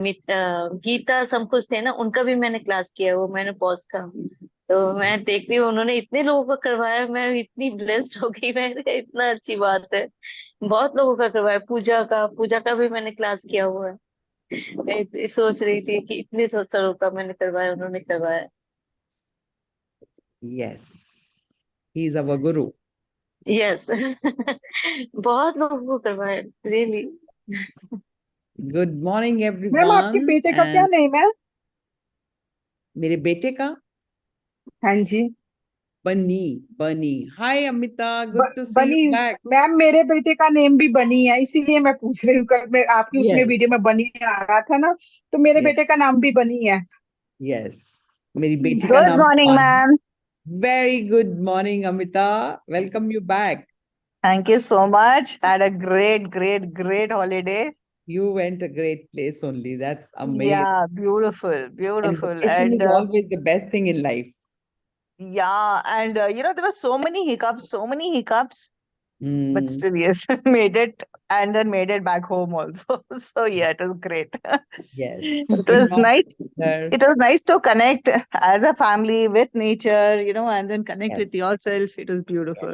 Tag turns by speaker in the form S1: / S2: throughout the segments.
S1: गीता सब कुछ थे ना, उनका भी मैंने क्लास किया, वो मैंने पॉज का। तो मैं देख रही हूँ उन्होंने इतने लोगों का करवाया, मैं इतनी ब्लेस्ड हो गई, मैंने इतना अच्छी बात है। बहुत लोगों का करवाया, पूजा का भी मैंने क्लास किया हुआ है। मैं सोच रही थी कि इतने तो सारों का मैंने करवाया, उन्होंने करवाया।
S2: Yes, he's our guru.
S1: Yes. बहुत लोगों को करवाया, रियली।
S2: Good morning,
S3: मैम आपके
S2: everyone.
S3: बेटे का क्या
S2: And
S3: नेम है?
S2: मेरे बेटे का
S3: हाँ जी।
S2: बनी बनी. Hi, Amita.
S3: ब,
S2: Good to see you
S3: बनी।
S2: back.
S3: मैम मेरे बेटे का नेम भी बनी है, इसीलिए मैं पूछ रही हूँ। कल मैं आपकी उसमें
S2: Yes,
S3: वीडियो में बनी आ रहा था ना, तो मेरे
S2: yes,
S3: बेटे का नाम भी बनी है।
S2: yes. मेरी बेटी का
S4: Good
S2: नाम
S4: morning,
S2: बनी.
S4: ma'am.
S2: Very good morning, Amita. Welcome you back.
S4: Thank you so much. Had a great holiday.
S2: You went a great place only. That's amazing.
S4: Yeah, beautiful,
S2: And
S4: beautiful.
S2: vacation is
S4: And
S2: always the best thing in life.
S4: yeah, and there were so many hiccups, but
S2: Hmm.
S4: still, yes, made it and then made it back home also. So yeah, it was great.
S2: Yes.
S4: It
S2: Good
S4: was
S2: morning,
S4: nice.
S2: sir.
S4: It was nice to connect as a family with nature, and then connect with
S2: Yes.
S4: yourself. It was
S2: Yes.
S4: beautiful.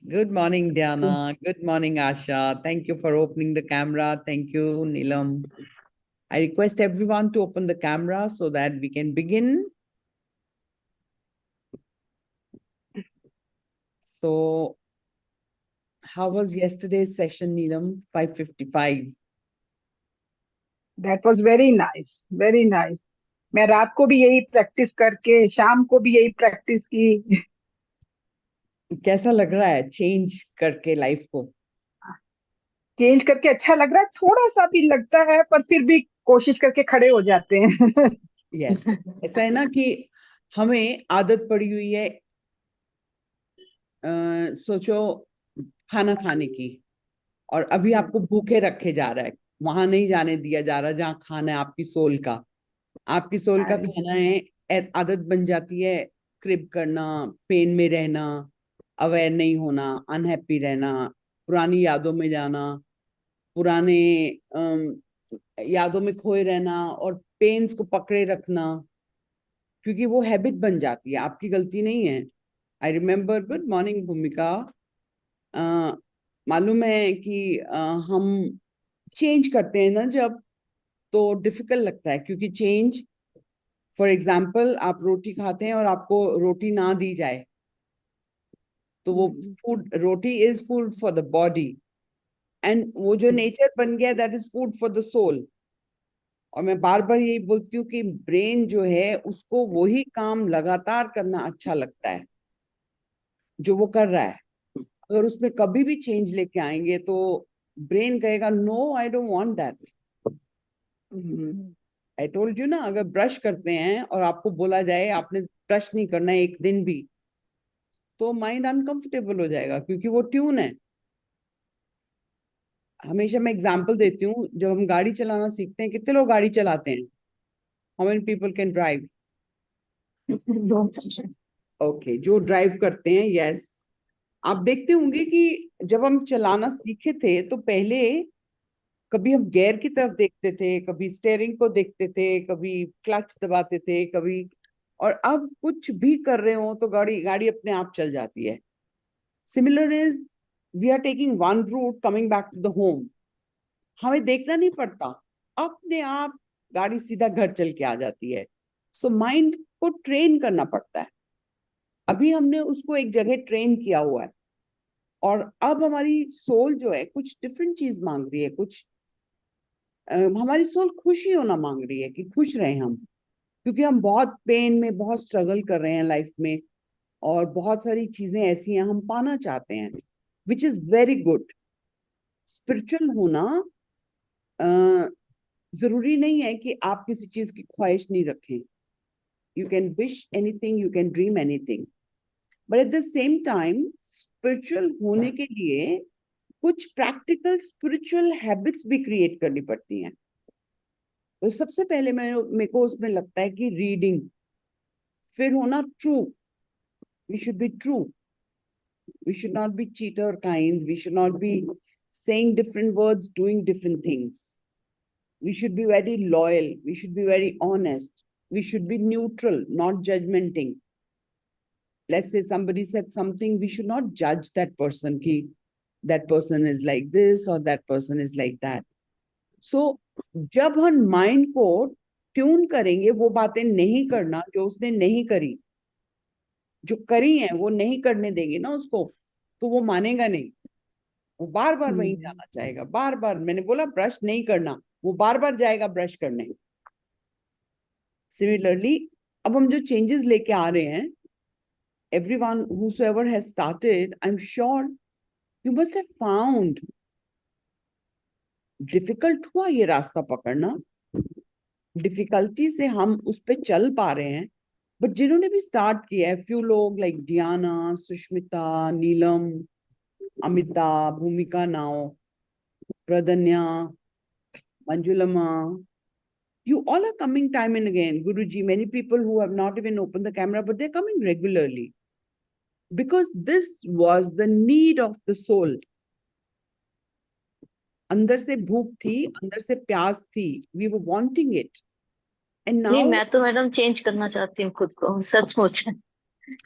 S2: Good morning, Diana. Good morning, Asha. Thank you for opening the camera. Thank you, Neelam. I request everyone to open the camera so that we can begin. So, how was yesterday's session, Neelam? 5:55.
S3: That was very nice, very nice. मैं रात को भी यही practice करके, शाम को भी यही प्रैक्टिस की।
S2: कैसा लग रहा है चेंज करके लाइफ को?
S3: चेंज करके अच्छा लग रहा है, थोड़ा सा भी लगता है, पर फिर भी कोशिश करके खड़े हो जाते हैं।
S2: यस, ऐसा है ना कि हमें आदत पड़ी हुई है, सोचो, खाना खाने की, और अभी आपको भूखे रखे जा रहा है, वहां नहीं जाने दिया जा रहा जहाँ खाना है आपकी सोल का। आपकी सोल का
S3: हाँ जी।
S2: खाना है, आदत बन जाती है क्रिप करना, पेन में रहना, अवेयर नहीं होना, अनहैप्पी रहना, पुरानी यादों में जाना, पुराने यादों में खोए रहना और पेन्स को पकड़े रखना, क्योंकि वो हैबिट बन जाती है, आपकी गलती नहीं है। आई रिमेम्बर, गुड मॉर्निंग भूमिका, मालूम है कि हम चेंज करते हैं ना जब, तो डिफिकल्ट लगता है, क्योंकि चेंज, फॉर एग्जाम्पल, आप रोटी खाते हैं और आपको रोटी ना दी जाए, तो वो food, roti is food for the body, and वो जो नेचर बन गया, that is food for the soul. और मैं बार बार यही बोलती हूँ कि ब्रेन जो है उसको वही काम लगातार करना अच्छा लगता है जो वो कर रहा है। अगर उसमें कभी भी चेंज लेके आएंगे तो ब्रेन कहेगा, no I don't want that. I told you ना, अगर ब्रश करते हैं और आपको बोला जाए आपने ब्रश नहीं करना है एक दिन भी, तो माइंड अनकंफर्टेबल हो जाएगा, क्योंकि वो ट्यून है। हमेशा मैं एग्जांपल देती हूँ, जब हम गाड़ी चलाना सीखते हैं, कितने लोग गाड़ी चलाते हैं? How many people can drive? Okay, जो ड्राइव करते हैं, यस। आप देखते होंगे कि जब हम चलाना सीखे थे तो पहले कभी हम गियर की तरफ देखते थे, कभी स्टेयरिंग को देखते थे, कभी क्लच दबाते थे, कभी, और अब कुछ भी कर रहे हो तो गाड़ी गाड़ी अपने आप चल जाती है। Similar is, we are taking one route coming back to the home, हमें देखना नहीं पड़ता, अपने आप गाड़ी सीधा घर चल के आ जाती है। सो माइंड को ट्रेन करना पड़ता है। अभी हमने उसको एक जगह ट्रेन किया हुआ है, और अब हमारी सोल जो है कुछ डिफरेंट चीज मांग रही है, कुछ हमारी सोल खुशी होना मांग रही है, कि खुश रहे हम, क्योंकि हम बहुत पेन में, बहुत स्ट्रगल कर रहे हैं लाइफ में, और बहुत सारी चीजें ऐसी हैं हम पाना चाहते हैं, which is very good. Spiritual होना जरूरी नहीं है कि आप किसी चीज की ख्वाहिश नहीं रखें। You can wish anything, you can dream anything, but at the same time spiritual होने के लिए कुछ प्रैक्टिकल स्पिरिचुअल हैबिट्स भी क्रिएट करनी पड़ती हैं। तो सबसे पहले मेरे को उसमें लगता है कि रीडिंग, फिर होना true, we should be true, we should not be cheater kinds, we should not be saying different words, doing different things, We should be very loyal. We should be very honest. We should be neutral, not judgmenting. Let's say somebody said something, we should not judge that person, ki that person is like this or that person is like that. So, जब हम mind को tune करेंगे, वो बातें नहीं करना जो उसने नहीं करी, जो करी है वो नहीं करने देंगे ना उसको, तो वो मानेगा नहीं. वो बार बार वहीं जाना चाहेगा, बार बार. मैंने बोला ब्रश नहीं करना, वो बार बार जाएगा ब्रश करने. सिमिलरली अब हम जो चेंजेस लेके आ रहे हैं, everyone whosoever has started, I'm sure you must have found difficult हुआ ये रास्ता पकड़ना. डिफिकल्टी से हम उस पे चल पा रहे हैं. बट जिन्होंने भी स्टार्ट किया है, फ्यू लोग लाइक डियाना, सुष्मिता, नीलम, अमिता, भूमिका नाव, Pradnya, Manjulama, you all are coming time and again. Guruji, many people who have not even opened the camera, but they're coming regularly. Because this was the need of the soul. अंदर से भूख थी, अंदर से प्यास थी. We were wanting it. And now,
S1: नहीं, मैं तो मैडम चेंज करना चाहती हूँ खुद को, सचमुच.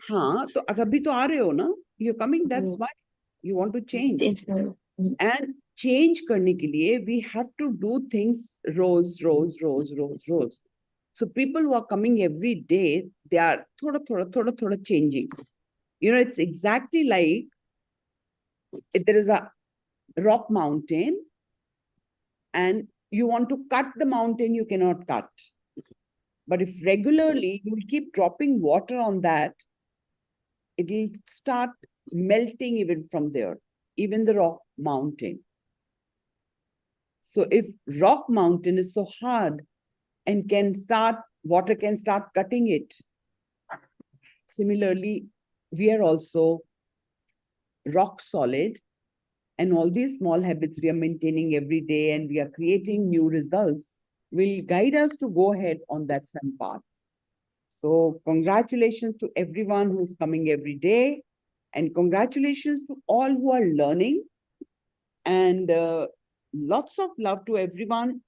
S2: हाँ, तो अभी तो आ रहे हो ना? You're coming, that's why you want to change. And change करने के लिए we have to do things rose. So people who are coming every day, they are थोड़ा changing. You know, it's exactly like if there is a rock mountain and you want to cut the mountain, you cannot cut. But if regularly you will keep dropping water on that, it will start melting even from there, even the rock mountain. So if rock mountain is so hard and water can start cutting it. Similarly, we are also rock solid, and all these small habits we are maintaining every day and we are creating new results will guide us to go ahead on that same path. So congratulations to everyone who's coming every day, and congratulations to all who are learning, and lots of love to everyone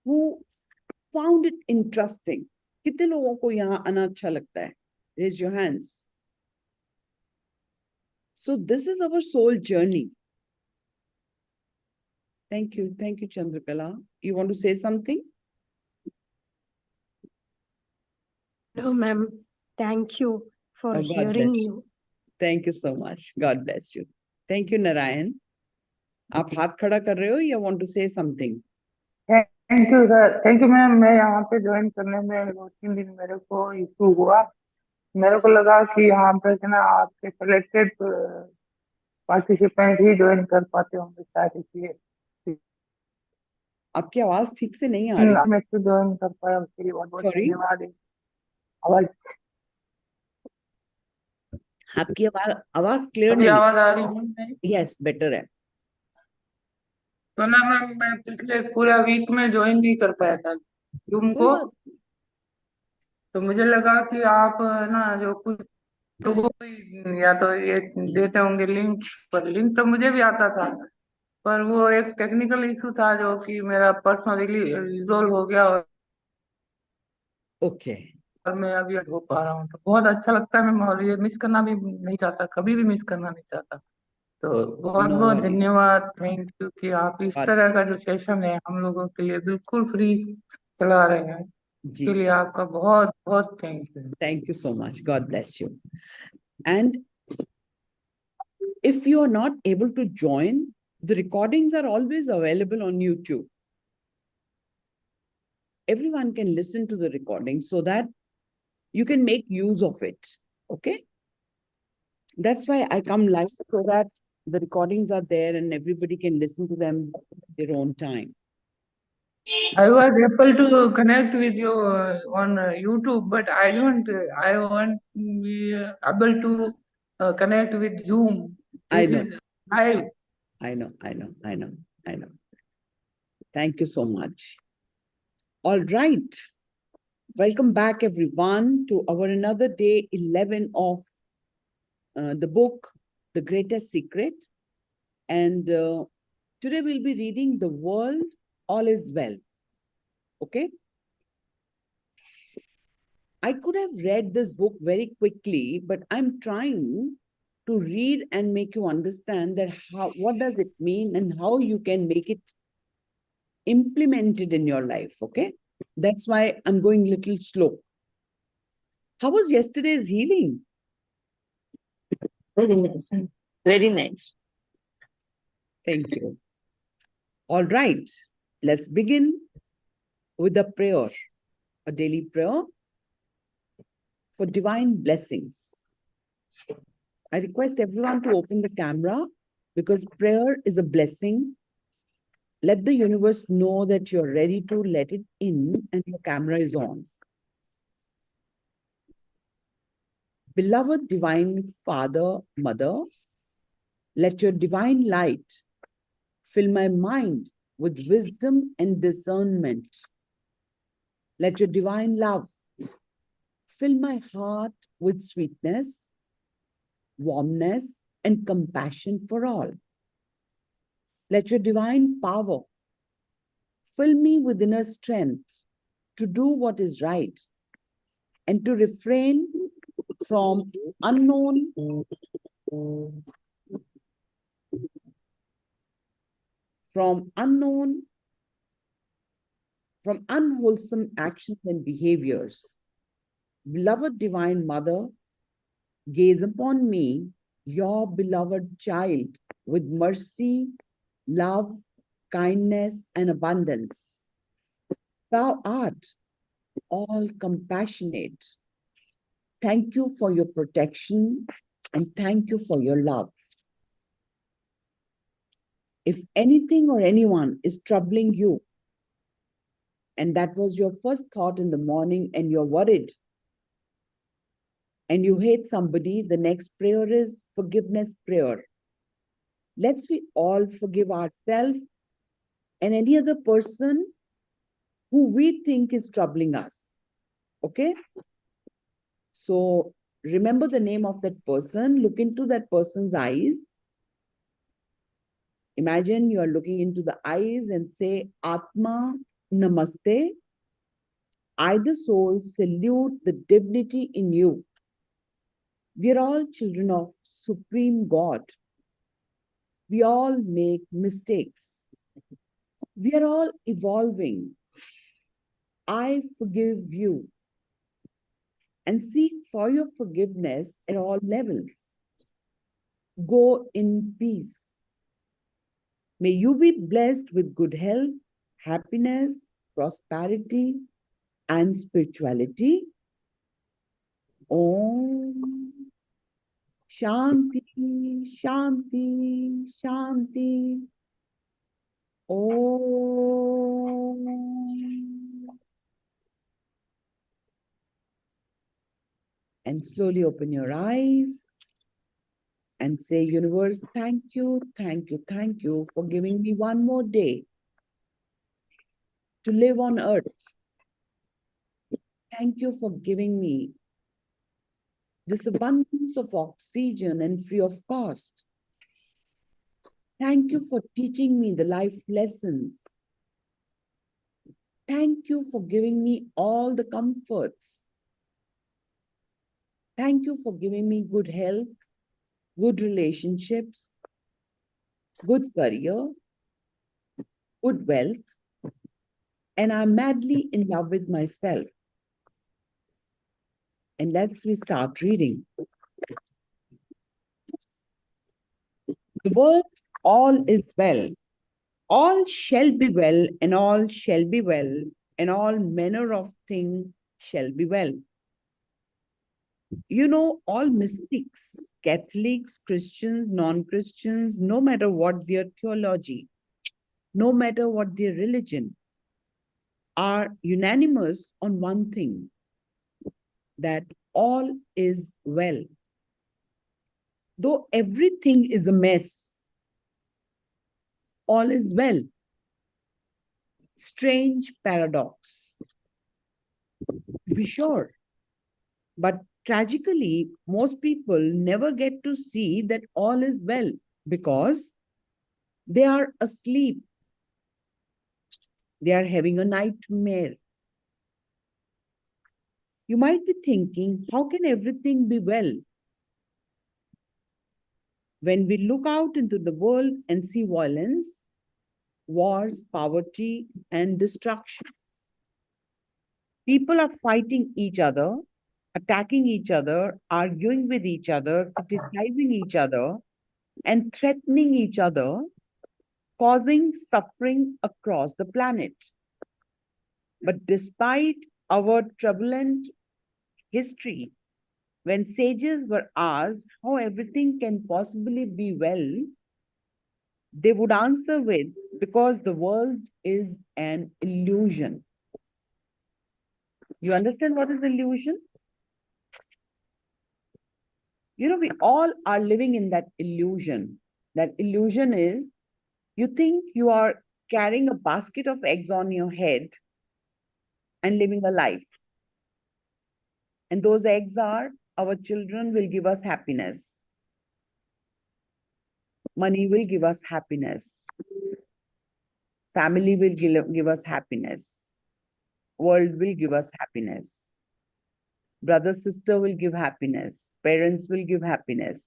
S2: who found it interesting. कितने लोगों को यहाँ आना अच्छा लगता है? Raise your hands. So this is our soul journey. Thank you, Chandrakala. You want to say something?
S5: No, ma'am. Thank you for
S2: Oh, God
S5: hearing
S2: bless
S5: you.
S2: Thank you so much. God bless you. Thank you, Narayan. आप हाथ खड़ा कर रहे हो या want to say something?
S6: Thank you sir. Thank you ma'am. मैं यहाँ पे ज्वाइन करने में 2-3 दिन मेरे को इशू हुआ. मेरे को लगा कि यहाँ पे ना आपके सिलेक्टेड पार्टिसिपेंट ही ज्वाइन कर पाते होंगे शायद, इसलिए
S2: आपकी आवाज ठीक से नहीं आ रही.
S6: मैं तो ज्वाइन कर पाया, उसके लिए बहुत बहुत
S2: Sorry?
S6: धन्यवाद. आवाज
S2: आपकी आवाज क्लियर
S6: अभी
S2: नहीं.
S6: आवाज आ रही है?
S2: यस, बेटर है.
S6: तो ना मैम, मैं पिछले पूरा वीक में ज्वाइन नहीं कर पाया था जूम
S2: कोई
S6: को.
S2: बात.
S6: तो मुझे लगा कि आप ना जो कुछ तो वो या तो ये देते होंगे लिंक, पर लिंक तो मुझे भी आता था, पर वो एक टेक्निकल इशू था जो कि मेरा पर्सनली रिजोल्व हो गया
S2: ओके.
S6: और मैं अभी हो पा रहा हूँ. तो बहुत अच्छा लगता है मैं, और ये मिस करना भी नहीं चाहता, कभी भी मिस करना नहीं चाहता. तो बहुत
S2: No
S6: बहुत
S2: worries.
S6: धन्यवाद. थैंक यू कि आप इस तरह का जो सेशन है हम लोगों के लिए बिल्कुल फ्री चला रहे हैं.
S2: जी.
S6: इसके लिए आपका बहुत बहुत thank you.
S2: Thank you so much. God bless you. And if you are not able to join, the recordings are always available on YouTube. Everyone can listen to the recording so that you can make use of it. Okay? That's why I come live, so that the recordings are there and everybody can listen to them at their own time.
S6: I was able to connect with you on YouTube, but I want to be able to connect with Zoom.
S2: I
S6: This
S2: know.
S6: is live.
S2: I know. Thank you so much. All right. Welcome back, everyone, to our another day 11 of the book, The Greatest Secret. And today we'll be reading The World all is well. Okay? I could have read this book very quickly, but I'm trying to read and make you understand that what does it mean and how you can make it implemented in your life. Okay? That's why I'm going a little slow. How was yesterday's healing?
S1: Very nice. Very nice.
S2: Thank you. All right. Let's begin with a prayer, a daily prayer for divine blessings. I request everyone to open the camera because prayer is a blessing. Let the universe know that you're ready to let it in and your camera is on. Beloved Divine Father, Mother, let your divine light fill my mind with wisdom and discernment. Let your divine love fill my heart with sweetness, warmness, and compassion for all. Let your divine power fill me with inner strength to do what is right and to refrain from unwholesome actions and behaviors. Beloved Divine Mother, gaze upon me, your beloved child, with mercy, love, kindness, and abundance. Thou art all compassionate. Thank you for your protection and thank you for your love. If anything or anyone is troubling you, and that was your first thought in the morning and you're worried, and you hate somebody, the next prayer is forgiveness prayer. Let's we all forgive ourselves and any other person who we think is troubling us. Okay? So remember the name of that person, look into that person's eyes. Imagine you are looking into the eyes and say, Atma Namaste. I, the soul, salute the divinity in you. We are all children of Supreme God. We all make mistakes. We are all evolving. I forgive you and seek for your forgiveness at all levels. Go in peace. May you be blessed with good health, happiness, prosperity, and spirituality. Om Shanti, Shanti, Shanti. Om. And slowly open your eyes and say, universe, thank you, thank you, thank you for giving me one more day to live on earth. Thank you for giving me this abundance of oxygen and free of cost. Thank you for teaching me the life lessons. Thank you for giving me all the comforts. Thank you for giving me good health, good relationships, good career, good wealth, and I'm madly in love with myself. And let's start reading. The word all is well. All shall be well, and all shall be well, and all manner of things shall be well. You know, all mystics, Catholics, Christians, non-Christians, no matter what their theology, no matter what their religion, are unanimous on one thing, that all is well. Though everything is a mess, all is well. Strange paradox, to be sure. But tragically, most people never get to see that all is well because they are asleep. They are having a nightmare. You might be thinking, how can everything be well? When we look out into the world and see violence, wars, poverty, and destruction, people are fighting each other, attacking each other, arguing with each other, criticizing each other, and threatening each other, causing suffering across the planet. But despite our turbulent history, when sages were asked how everything can possibly be well, they would answer with, because the world is an illusion. You understand what is illusion? You know, we all are living in that illusion. That illusion is, you think you are carrying a basket of eggs on your head and living a life. And those eggs are, our children will give us happiness. Money will give us happiness. Family will give us happiness. World will give us happiness. Brother, sister will give happiness. Parents will give happiness.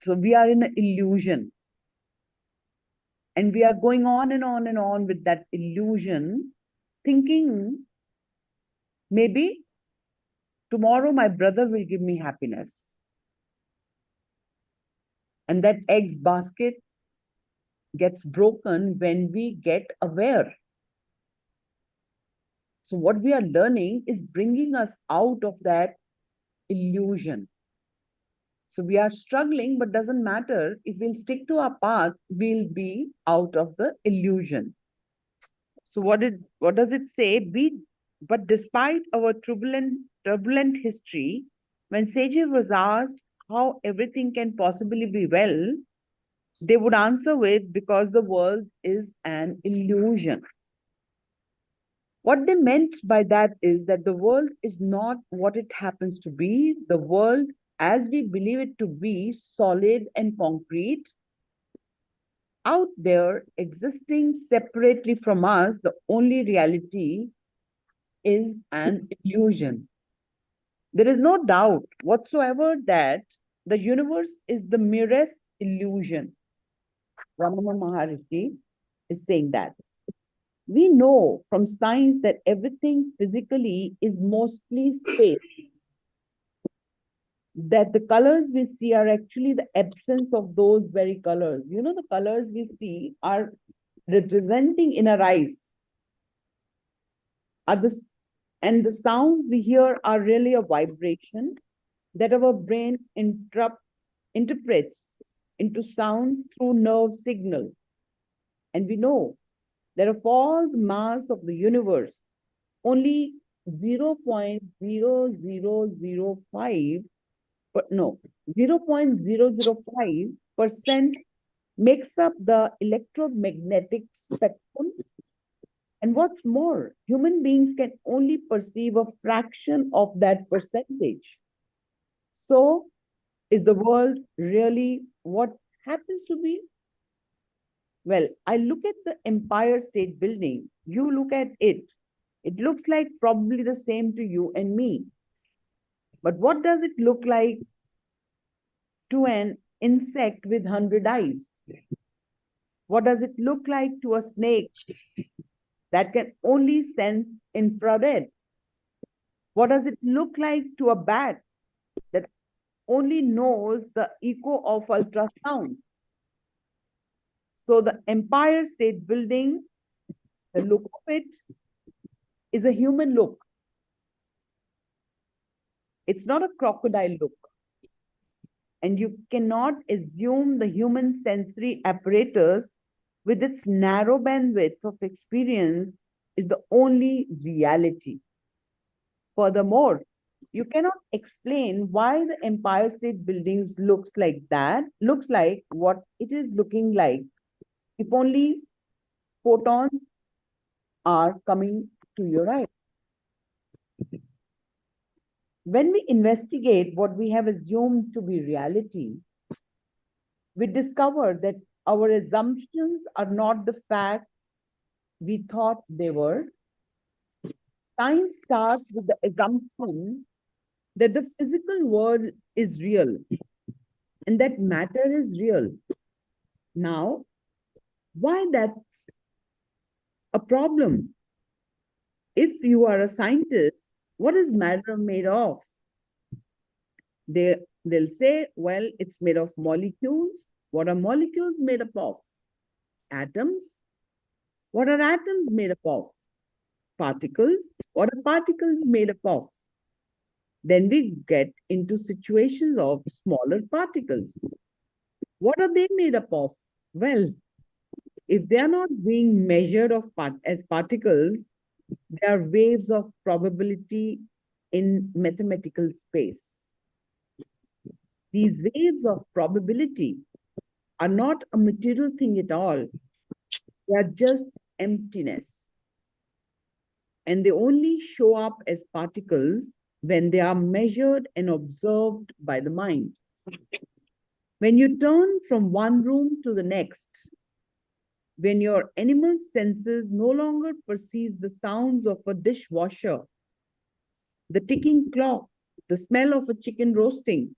S2: So we are in an illusion. And we are going on and on and on with that illusion, thinking maybe tomorrow my brother will give me happiness. And that eggs basket gets broken when we get aware. So what we are learning is bringing us out of that illusion. So we are struggling, but doesn't matter. If we'll stick to our path, we'll be out of the illusion. So what does it say? But despite our turbulent history, when sages was asked how everything can possibly be well, they would answer with, because the world is an illusion. What they meant by that is that the world is not what it happens to be. The world, as we believe it to be, solid and concrete, out there existing separately from us, the only reality is an illusion. There is no doubt whatsoever that the universe is the merest illusion. Ramana Maharishi is saying that. We know from science that everything physically is mostly space. That the colors we see are actually the absence of those very colors. You know, the colors we see are representing in our eyes. And the sounds we hear are really a vibration that our brain interprets into sounds through nerve signals. And we know that of all the mass of the universe, only 0.0005, 0.005% makes up the electromagnetic spectrum. And what's more, human beings can only perceive a fraction of that percentage. So, is the world really what happens to be? Well, I look at the Empire State Building. You look at it. It looks like probably the same to you and me. But what does it look like to an insect with 100 eyes? What does it look like to a snake that can only sense infrared? What does it look like to a bat that only knows the echo of ultrasound? So the Empire State Building, the look of it is a human look. It's not a crocodile look. And you cannot assume the human sensory apparatus with its narrow bandwidth of experience is the only reality. Furthermore, you cannot explain why the Empire State Buildings looks like what it is looking like if only photons are coming to your eye. When we investigate what we have assumed to be reality, we discover that our assumptions are not the facts we thought they were. Science starts with the assumption that the physical world is real and that matter is real. Now, why that's a problem? If you are a scientist, what is matter made of? They'll say, well, it's made of molecules. What are molecules made up of? Atoms. What are atoms made up of? Particles. What are particles made up of? Then we get into situations of smaller particles. What are they made up of? Well, if they are not being measured as particles, they are waves of probability in mathematical space. These waves of probability are not a material thing at all. They are just emptiness. And they only show up as particles when they are measured and observed by the mind. When you turn from one room to the next, when your animal senses no longer perceives the sounds of a dishwasher, the ticking clock, the smell of a chicken roasting,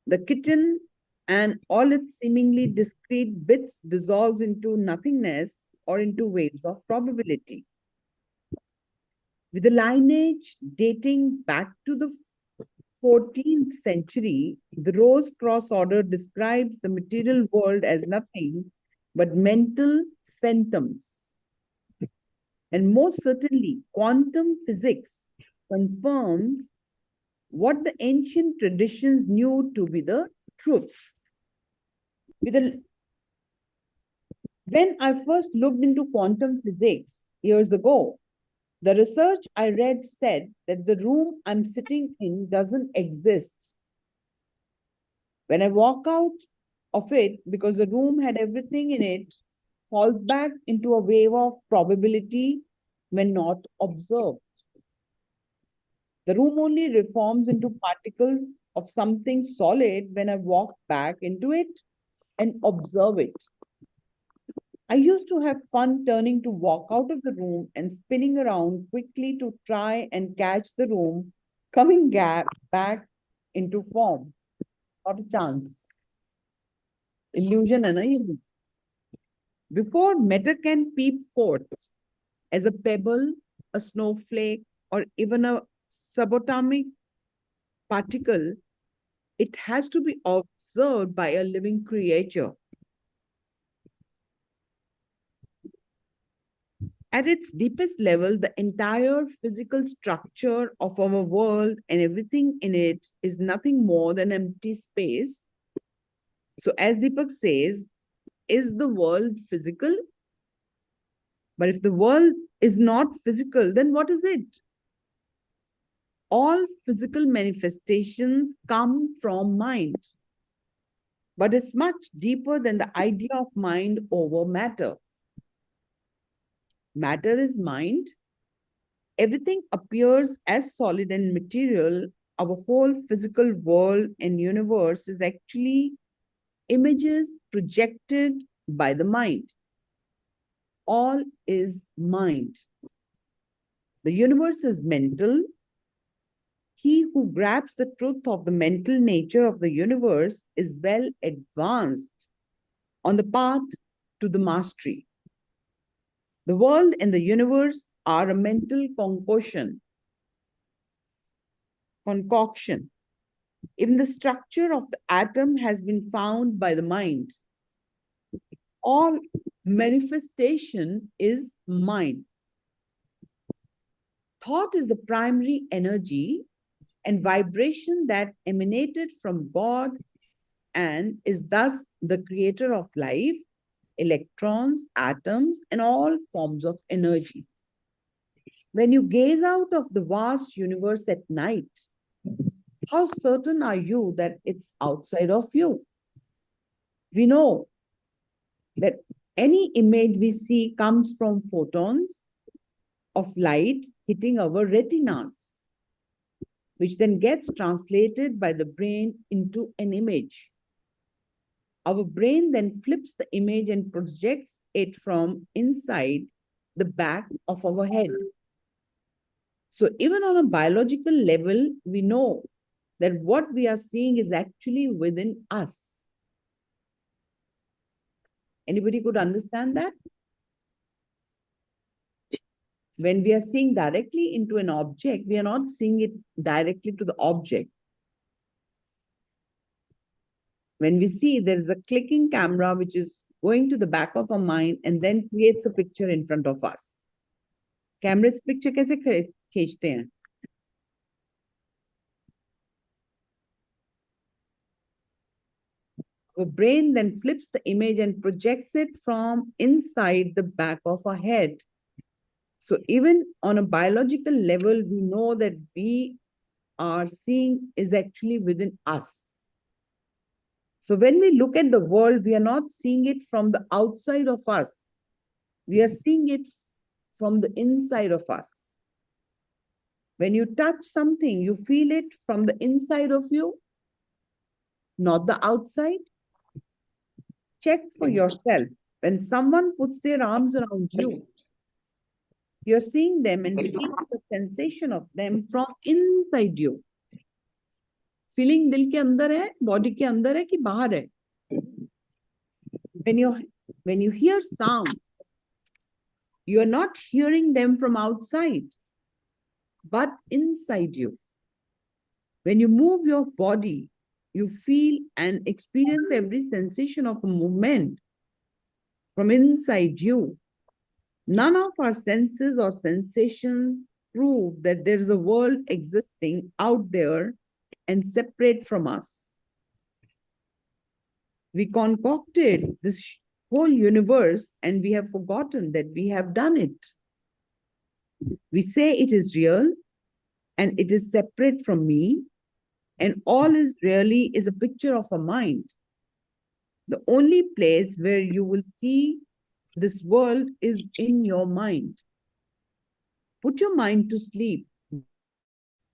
S2: the kitchen and all its seemingly discrete bits dissolves into nothingness or into waves of probability. With a lineage dating back to the 14th century, the Rose Cross order describes the material world as nothing but mental phantoms. And most certainly, quantum physics confirms what the ancient traditions knew to be the truth. When I first looked into quantum physics years ago, the research I read said that the room I'm sitting in doesn't exist. When I walk out of it, because the room had everything in it, falls back into a wave of probability when not observed. The room only reforms into particles of something solid when I walk back into it and observe it. I used to have fun turning to walk out of the room and spinning around quickly to try and catch the room coming back into form. Not a chance. Illusion and illusion. Before matter can peep forth as a pebble, a snowflake, or even a subatomic particle, it has to be observed by a living creature. At its deepest level, the entire physical structure of our world and everything in it is nothing more than empty space. So as Deepak says, is the world physical? But if the world is not physical, then what is it? All physical manifestations come from mind. But it's much deeper than the idea of mind over matter. Matter is mind. Everything appears as solid and material. Our whole physical world and universe is actually images projected by the mind. All is mind. The universe is mental. He who grabs the truth of the mental nature of the universe is well advanced on the path to the mastery. The world and the universe are a mental concoction. Even the structure of the atom has been found by the mind. All manifestation is mind. Thought is the primary energy and vibration that emanated from God and is thus the creator of life, electrons, atoms, and all forms of energy. When you gaze out of the vast universe at night, how certain are you that it's outside of you? We know that any image we see comes from photons of light hitting our retinas, which then gets translated by the brain into an image. Our brain then flips the image and projects it from inside the back of our head. So even on a biological level, we know that what we are seeing is actually within us. Anybody could understand that? When we are seeing directly into an object, we are not seeing it directly to the object. When we see there is a clicking camera which is going to the back of our mind and then creates a picture in front of us. कैमरे से picture कैसे खींचते हैं? Our brain then flips the image and projects it from inside the back of our head. So even on a biological level, we know that we are seeing is actually within us. So when we look at the world, we are not seeing it from the outside of us. We are seeing it from the inside of us. When you touch something, you feel it from the inside of you, not the outside. Check for yourself. When someone puts their arms around you, you're seeing them and feeling the sensation of them from inside you. Feeling दिल के अंदर है, body के अंदर है कि बाहर है? When you hear sound, you are not hearing them from outside, but inside you. When you move your body, you feel and experience every sensation of a movement from inside you. None of our senses or sensations prove that there is a world existing out there and separate from us. We concocted this whole universe and we have forgotten that we have done it. We say it is real and it is separate from me, and all is really is a picture of a mind. The only place where you will see this world is in your mind. Put your mind to sleep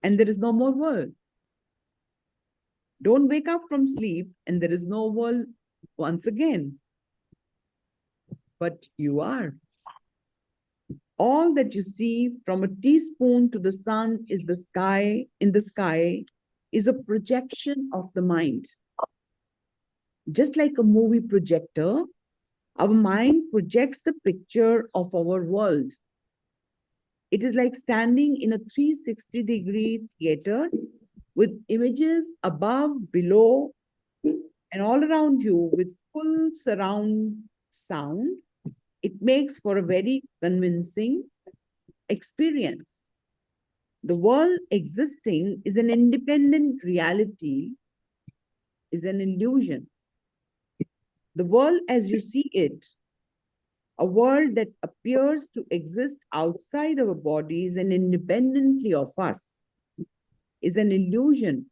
S2: and there is no more world. Don't wake up from sleep and there is no world once again. But you are. All that you see from a teaspoon to the sun is the sky, in the sky is a projection of the mind. Just like a movie projector, our mind projects the picture of our world. It is like standing in a 360-degree theater with images above, below, and all around you with full surround sound. It makes for a very convincing experience. The world existing is an independent reality, is an illusion. The world as you see it, a world that appears to exist outside our bodies and independently of us, is an illusion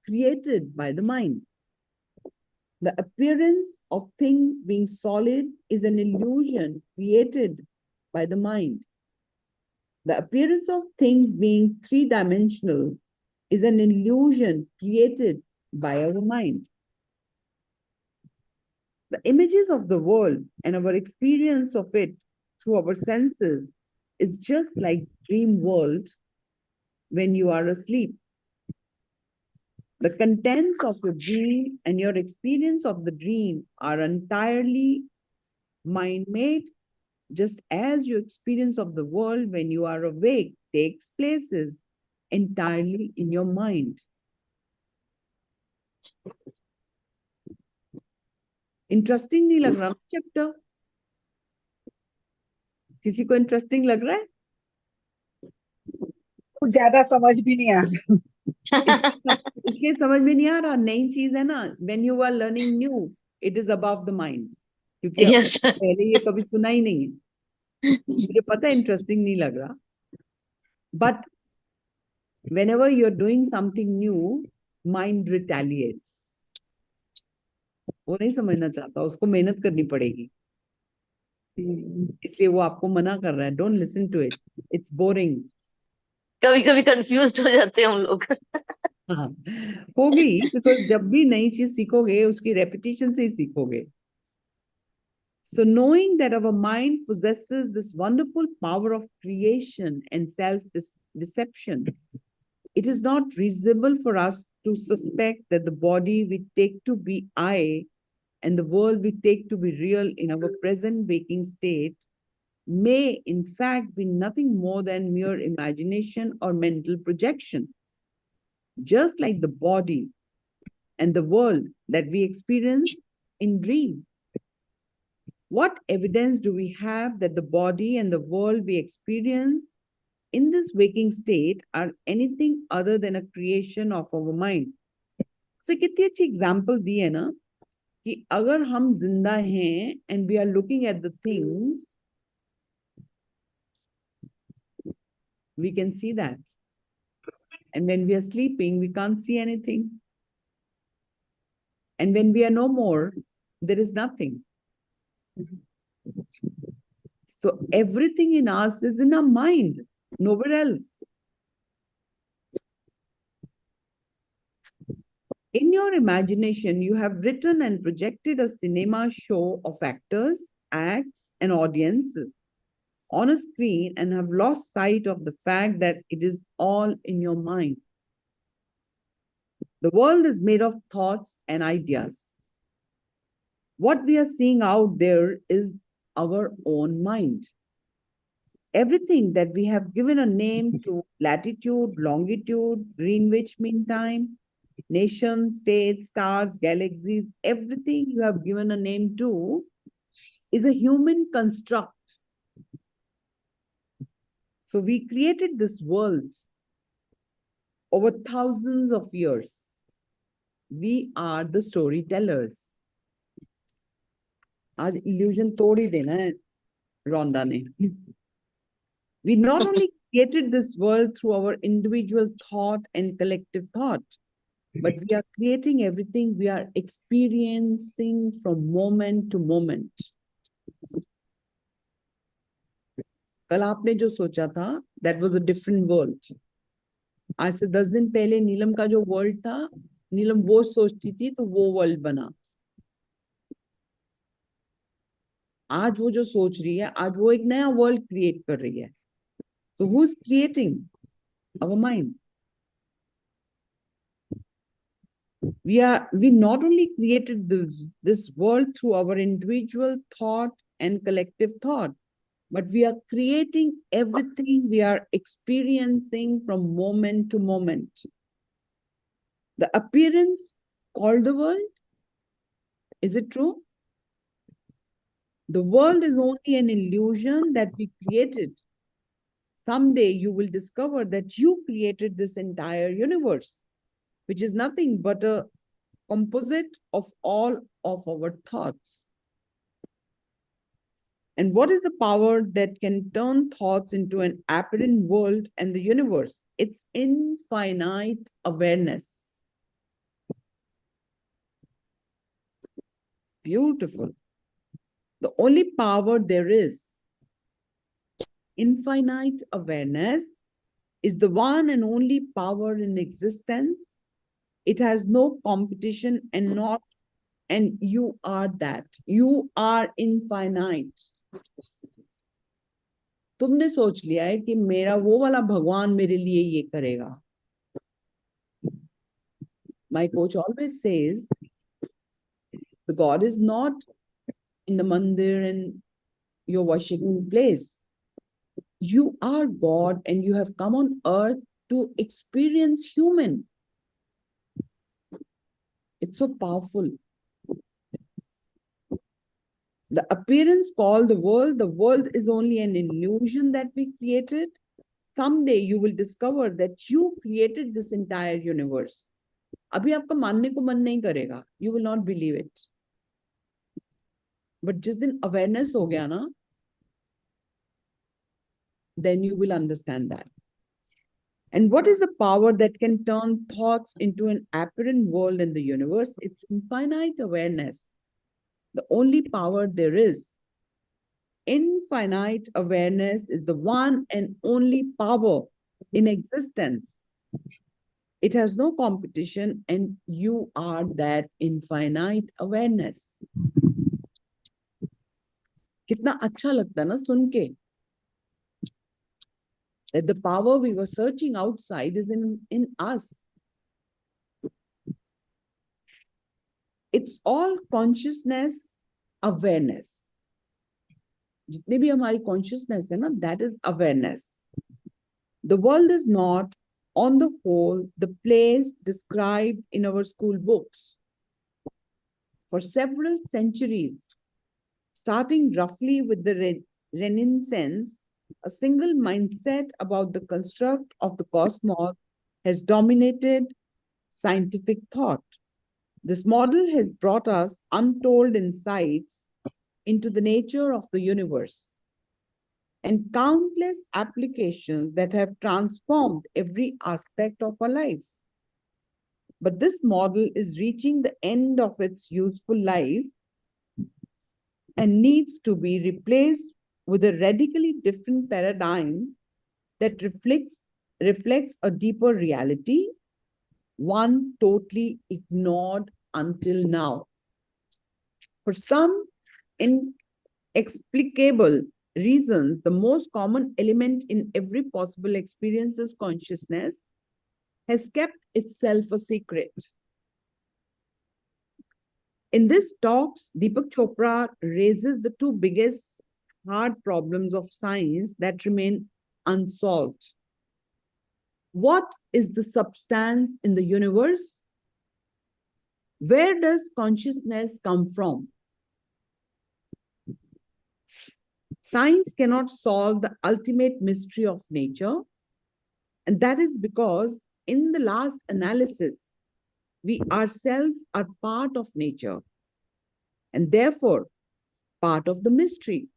S2: created by the mind. The appearance of things being solid is an illusion created by the mind. The appearance of things being three-dimensional is an illusion created by our mind. The images of the world and our experience of it through our senses is just like dream world when you are asleep. The contents of your dream and your experience of the dream are entirely mind-made, just as your experience of the world when you are awake takes places entirely in your mind. Interesting नहीं लग रहा chapter? किसी को interesting लग रहा है?
S3: कुछ ज्यादा समझ भी नहीं आ रहा।
S2: इसलिए समझ में नहीं आ रहा, नई चीज है ना, when you are learning new, it is above the mind. क्योंकि
S1: Yes.
S2: पहले ये कभी सुना ही नहीं है, मुझे पता है इंटरेस्टिंग नहीं लग रहा, but whenever you are doing something new, mind retaliates. वो नहीं समझना चाहता, उसको मेहनत करनी पड़ेगी, इसलिए वो आपको मना कर रहा है, don't listen to it, it's boring.
S1: कभी कभी कंफ्यूज हो जाते हैं हम लोग।
S2: हाँ, होगी, बिकॉज जब भी नई चीज सीखोगे उसकी रेपिटेशन से ही सीखोगे। So knowing that our mind possesses this wonderful power of creation and self-deception, it is not reasonable for us to suspect that the body we take to be I and the world we take to be real in our present waking state may in fact be nothing more than mere imagination or mental projection. Just like the body and the world that we experience in dream. What evidence do we have that the body and the world we experience in this waking state are anything other than a creation of our mind? So कितनी अच्छी example दी है ना कि अगर हम जिंदा हैं and we are looking at the things, we can see that. And when we are sleeping, we can't see anything. And when we are no more, there is nothing. So everything in us is in our mind, nowhere else. In your imagination, you have written and projected a cinema show of actors, acts, and audiences on a screen and have lost sight of the fact that it is all in your mind. The world is made of thoughts and ideas. What we are seeing out there is our own mind. Everything that we have given a name to, latitude, longitude, Greenwich Mean Time, nations, states, stars, galaxies, everything you have given a name to is a human construct. So we created this world over thousands of years. We are the storytellers. आज illusion तोड़ ही देना है Rhonda ने. We not only created this world through our individual thought and collective thought, but we are creating everything we are experiencing from moment to moment. कल आपने जो सोचा था, that was a different world. आज से 10 दिन पहले नीलम का जो वर्ल्ड था, नीलम वो सोचती थी तो वो वर्ल्ड बना. आज वो जो सोच रही है, आज वो एक नया वर्ल्ड क्रिएट कर रही है. So who's creating? Our mind. We not only created this world through our individual thought and collective thought, but we are creating everything we are experiencing from moment to moment. The appearance called the world, is it true? The world is only an illusion that we created. Someday you will discover that you created this entire universe, which is nothing but a composite of all of our thoughts. And what is the power that can turn thoughts into an apparent world and the universe? It's infinite awareness. Beautiful. The only power there is, infinite awareness, is the one and only power in existence. It has no competition and you are that. You are infinite. तुमने सोच लिया है कि मेरा वो वाला भगवान मेरे लिए ये करेगा. My coach always says, the God is not in the mandir and your worshiping place. You are God and you have come on earth to experience human. It's so powerful. The appearance called the world is only an illusion that we created. Someday you will discover that you created this entire universe. अभी आपका मानने को मन नहीं करेगा. You will not believe it. But जिस दिन awareness हो गया ना, then you will understand that. And what is the power that can turn thoughts into an apparent world in the universe? It's infinite awareness. The only power there is. Infinite awareness is the one and only power in existence. It has no competition and you are that infinite awareness. कितना अच्छा लगता है ना सुन के, that the power we were searching outside is in us. It's all consciousness awareness. जितने भी हमारी consciousness है ना, that is awareness. The world is not, on the whole, the place described in our school books. For several centuries, starting roughly with the Renaissance, a single mindset about the construct of the cosmos has dominated scientific thought. This model has brought us untold insights into the nature of the universe and countless applications that have transformed every aspect of our lives. But this model is reaching the end of its useful life and needs to be replaced with a radically different paradigm that reflects a deeper reality, one totally ignored until now. For some inexplicable reasons, the most common element in every possible experience's consciousness has kept itself a secret. In this talks, Deepak Chopra raises the two biggest hard problems of science that remain unsolved. What is the substance in the universe? Where does consciousness come from? Science cannot solve the ultimate mystery of nature, and that is because in the last analysis, we ourselves are part of nature and therefore part of the mystery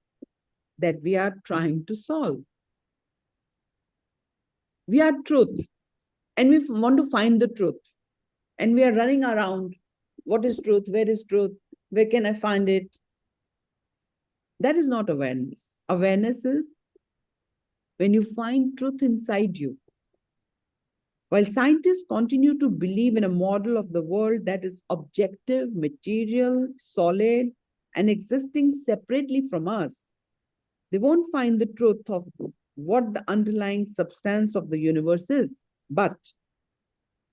S2: that we are trying to solve. We are truth and we want to find the truth, and we are running around. What is truth? Where is truth? Where can I find it? That is not awareness. Awareness is when you find truth inside you. While scientists continue to believe in a model of the world that is objective, material, solid, and existing separately from us, they won't find the truth of what the underlying substance of the universe is. But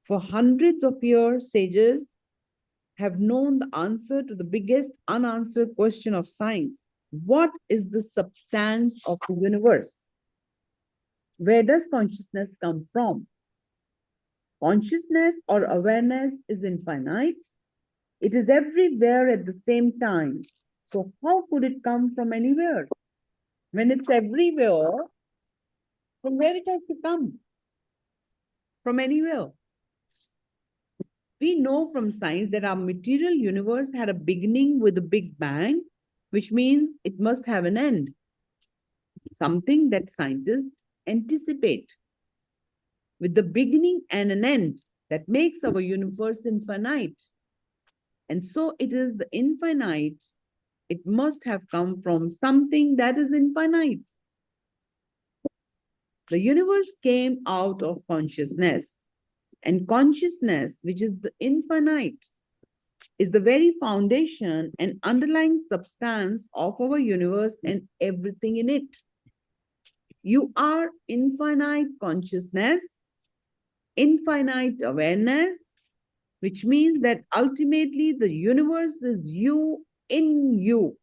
S2: for hundreds of years, sages have known the answer to the biggest unanswered question of science. What is the substance of the universe? Where does consciousness come from? Consciousness or awareness is infinite. It is everywhere at the same time. So how could it come from anywhere? When it's everywhere, from where it has to come? From anywhere. We know from science that our material universe had a beginning with a big bang, which means it must have an end. Something that scientists anticipate. With the beginning and an end that makes our universe infinite. And so it is the infinite. It must have come from something that is infinite. The universe came out of consciousness, and consciousness, which is the infinite, is the very foundation and underlying substance of our universe and everything in it. You are infinite consciousness, infinite awareness, which means that ultimately the universe is you in you.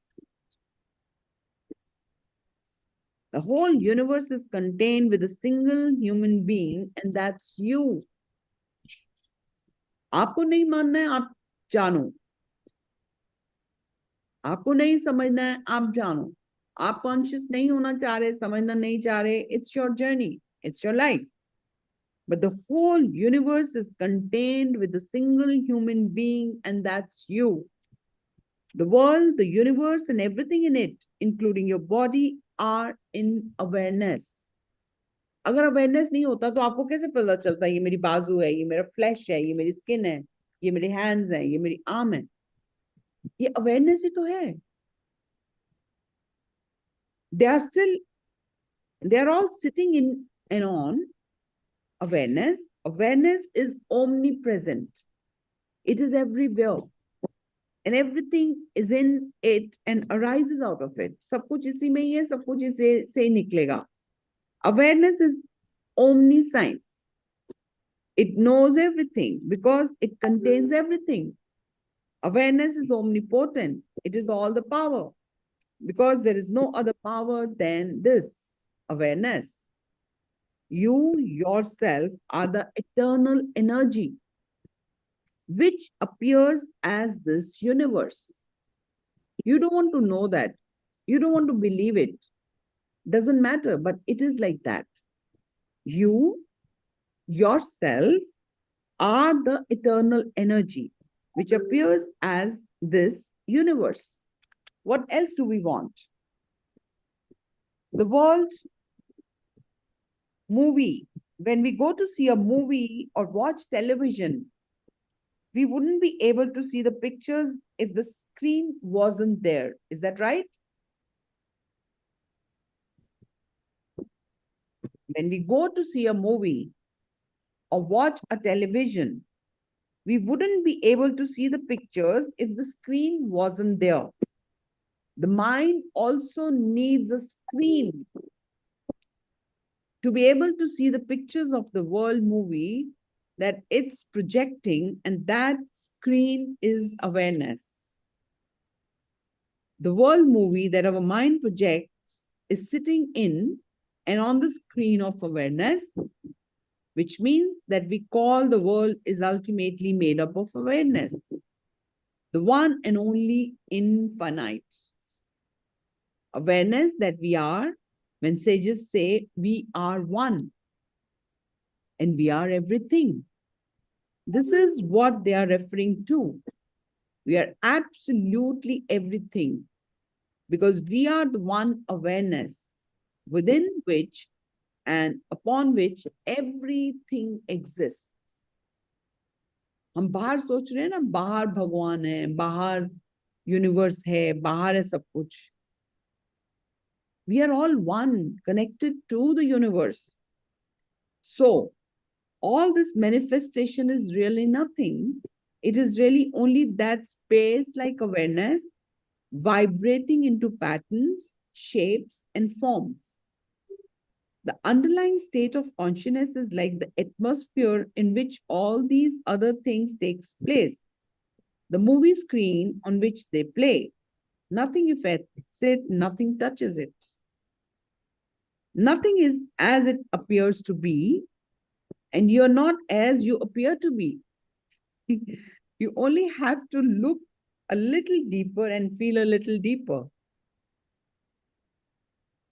S2: The whole universe is contained with a single human being, and that's you. आपको नहीं मानना है, आप जानो. आपको नहीं समझना है, आप जानो. आप कॉन्शियस नहीं होना चाह रहे, समझना नहीं चाह रहे, it's your journey, it's your life. But the whole universe is contained with a single human being, and that's you. The world, the universe, and everything in it, including your body, are in awareness. अगर awareness नहीं होता तो आपको कैसे पता चलता ये मेरी बाजू है, ये मेरा flesh है, ये मेरी skin है, ये मेरे hands हैं, ये मेरी arm है? ये awareness ही तो है. They are all sitting in and on awareness. Awareness is omnipresent. It is everywhere. and everything is in it and arises out of it. सब कुछ इसी में ही है, सब कुछ इसे से ही निकलेगा. Awareness is omniscient. It knows everything because it contains everything. Awareness is omnipotent. It is all the power because there is no other power than this awareness. You yourself are the eternal energy which appears as this universe. You don't want to know that. You don't want to believe it. Doesn't matter, but it is like that. You yourself are the eternal energy which appears as this universe. What else do we want? The world movie. When we go to see a movie or watch television, we wouldn't be able to see the pictures if the screen wasn't there. Is that right? When we go to see a movie or watch a television, we wouldn't be able to see the pictures if the screen wasn't there. The mind also needs a screen to be able to see the pictures of the world movie that it's projecting, and that screen is awareness. The world movie that our mind projects is sitting in and on the screen of awareness, which means that we call the world is ultimately made up of awareness, the one and only infinite. Awareness that we are, when sages say we are one and we are everything. This is what they are referring to. We are absolutely everything because we are the one awareness within which and upon which everything exists. हम बाहर सोच रहे हैं ना, बाहर भगवान है, बाहर यूनिवर्स है, बाहर है सब कुछ. We are all one, connected to the universe. So, all this manifestation is really nothing. It is really only that space like awareness vibrating into patterns, shapes, and forms. The underlying state of consciousness is like the atmosphere in which all these other things takes place. The movie screen on which they play. Nothing affects it, nothing touches it. Nothing is as it appears to be, and you're not as you appear to be. You only have to look a little deeper and feel a little deeper.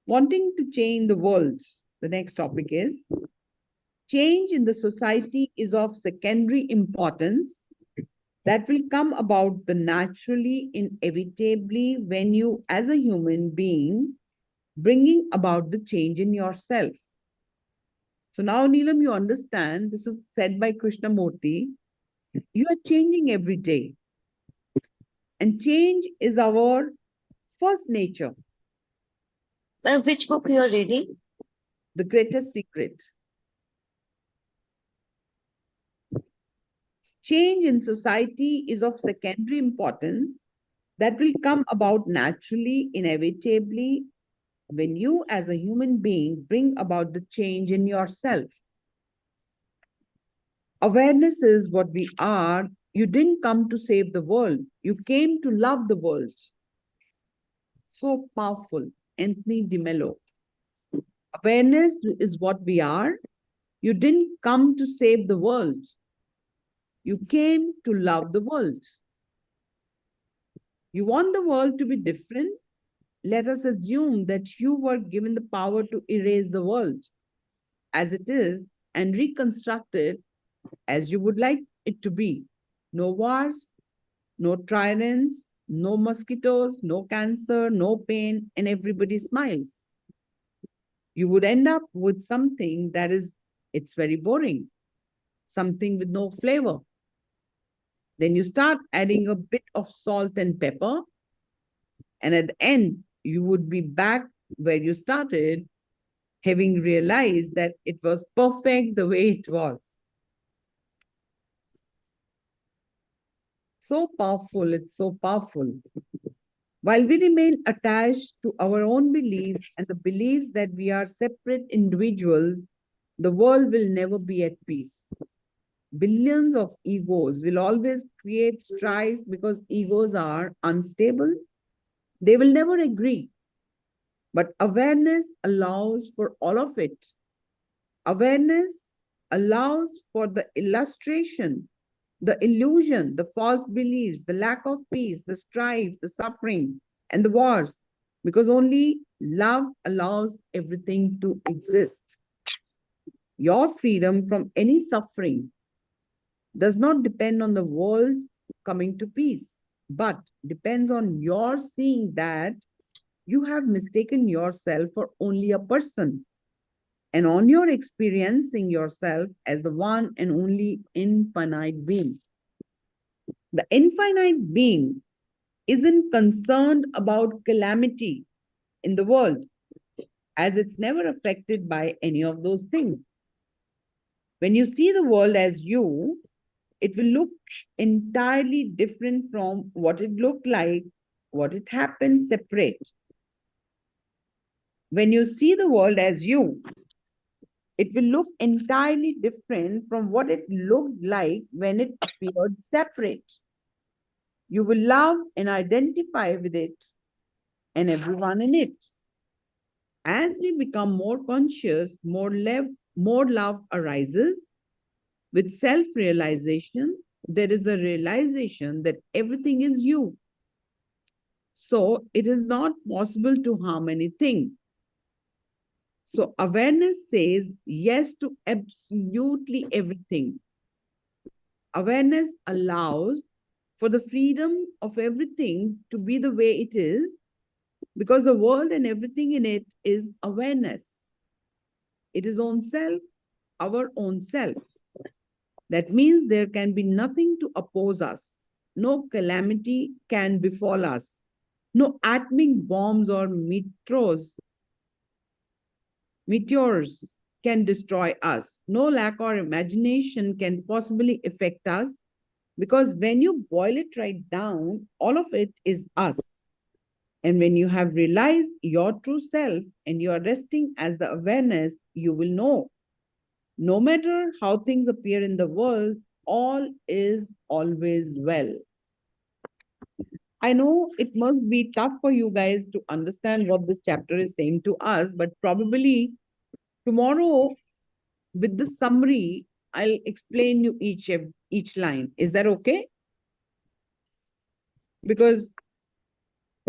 S2: Wanting to change the world, the next topic is, change in the society is of secondary importance that will come about the naturally, inevitably when you as a human being bringing about the change in yourself. So now, Neelam, you understand, this is said by Krishnamurti, you are changing every day. And change is our first nature.
S1: Which book you are reading?
S2: The Greatest Secret. Change in society is of secondary importance that will come about naturally, inevitably, when you as a human being bring about the change in yourself. Awareness is what we are. You didn't come to save the world. You came to love the world. So powerful. Anthony de Mello. Awareness is what we are. You didn't come to save the world. You came to love the world. You want the world to be different? Let us assume that you were given the power to erase the world as it is and reconstruct it as you would like it to be. No wars, no tyrants, no mosquitoes, no cancer, no pain, and everybody smiles. You would end up with something that is, it's very boring, something with no flavor. Then you start adding a bit of salt and pepper, and at the end, you would be back where you started, having realized that it was perfect the way it was. So powerful. It's so powerful. While we remain attached to our own beliefs and the beliefs that we are separate individuals, the world will never be at peace. Billions of egos will always create strife because egos are unstable. They will never agree. But awareness allows for all of it. Awareness allows for the illustration, the illusion, the false beliefs, the lack of peace, the strife, the suffering, and the wars, because only love allows everything to exist. Your freedom from any suffering does not depend on the world coming to peace, but depends on your seeing that you have mistaken yourself for only a person, and on your experiencing yourself as the one and only infinite being. The infinite being isn't concerned about calamity in the world, as it's never affected by any of those things. When you see the world as you, it will look entirely different from what it looked like, what it happened separate. When you see the world as you, it will look entirely different from what it looked like when it appeared separate. You will love and identify with it and everyone in it. As we become more conscious, more love arises. With self-realization, there is a realization that everything is you. So it is not possible to harm anything. So awareness says yes to absolutely everything. Awareness allows for the freedom of everything to be the way it is, because the world and everything in it is awareness. It is own self, our own self. That means there can be nothing to oppose us. No calamity can befall us. No atomic bombs or meteors can destroy us. No lack or imagination can possibly affect us, because when you boil it right down, all of it is us. And when you have realized your true self and you are resting as the awareness, you will know. No matter how things appear in the world, all is always well. I know it must be tough for you guys to understand what this chapter is saying to us, but probably tomorrow with the summary, I'll explain you each line. Is that okay? Because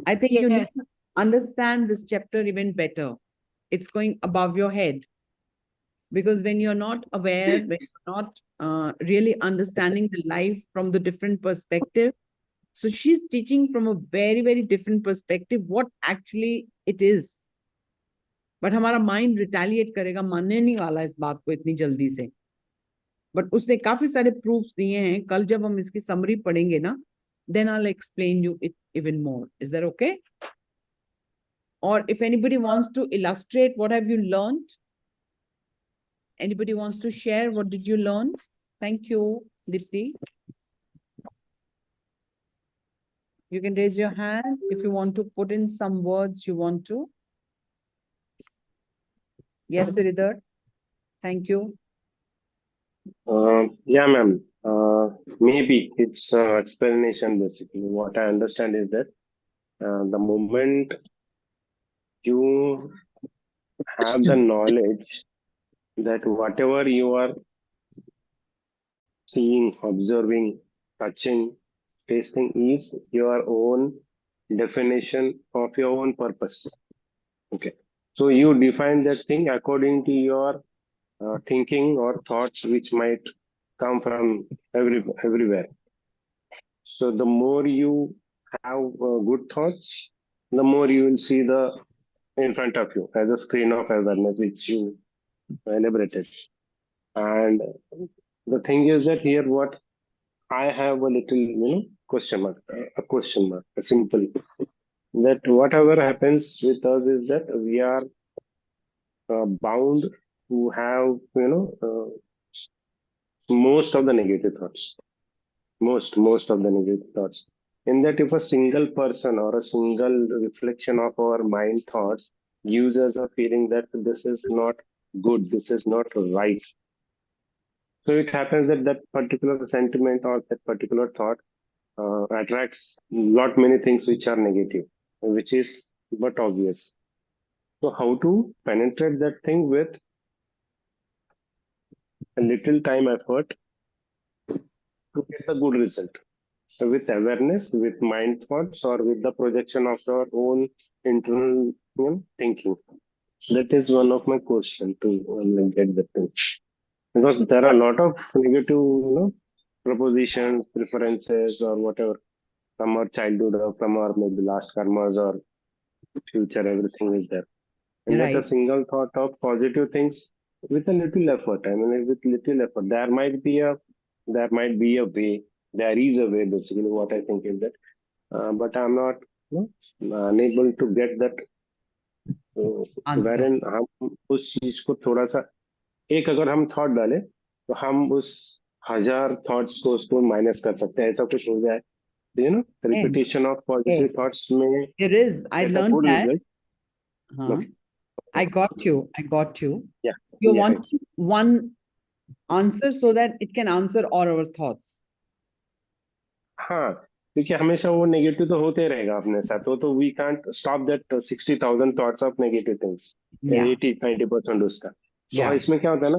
S2: I think you need
S5: Yes.
S2: to understand this chapter even better. It's going above your head. Because when you're not aware, when you're not really understanding the life from the different perspective, so she's teaching from a very, very different perspective what actually it is. But हमारा mind retaliate करेगा, मानने नहीं वाला इस बात को इतनी जल्दी से. But उसने काफी सारे proofs दिए हैं. कल जब हम इसकी summary पढ़ेंगे ना, then I'll explain you it even more. Is that okay? Or if anybody wants to illustrate, what have you learned? Anybody wants to share? What did you learn? Thank you, Dipti. You can raise your hand if you want to put in some words you want to. Yes, Sridhar. Thank you.
S7: Yeah, ma'am. Maybe it's explanation basically. What I understand is that the moment you have the knowledge that whatever you are seeing, observing, touching, tasting is your own definition of your own purpose. Okay. So you define that thing according to your thinking or thoughts, which might come from everywhere. So the more you have good thoughts, the more you will see the in front of you as a screen of awareness, which you elaborated. And the thing is that here, what I have a little, question mark, a question mark, a simple, that whatever happens with us is that we are bound to have, most of the negative thoughts. most of the negative thoughts. In that, if a single person or a single reflection of our mind thoughts gives us a feeling that this is not good, this is not right. So it happens that that particular sentiment or that particular thought attracts lot many things which are negative, which is but obvious. So how to penetrate that thing with a little time effort to get the good result? With awareness, with mind thoughts, or with the projection of our own internal thinking. That is one of my questions to get the thing. Because there are a lot of negative, propositions, preferences, or whatever from our childhood or from our maybe last karmas or future, everything is there. And yet a
S2: Right.
S7: single thought of positive things with a little effort. I mean, with little effort, there might be a way. There is a way, basically. What I think is that, but I'm not unable to get that.
S2: Answer.
S7: wherein हम उस चीज को थोड़ा सा एक अगर हम thought डालें तो हम उस 1000 थॉट्स को उसको माइनस कर सकते हैं ऐसा कुछ हो जाए
S2: Hey,
S7: repetition of positive
S2: hey,
S7: thoughts में
S2: there is. I
S7: get a
S2: learned
S7: good
S2: that.
S7: result.
S2: Huh? I got you. I got you.
S7: Yeah,
S2: You
S7: yeah.
S2: want one answer so that it can answer all our thoughts.
S7: हाँ क्योंकि हमेशा वो negative तो होते ही रहेगा अपने साथ वो तो we can't stop that 60,000 thoughts of negative things
S2: Yeah.
S7: 80-90% उसका तो
S2: Yeah.
S7: इसमें क्या होता है ना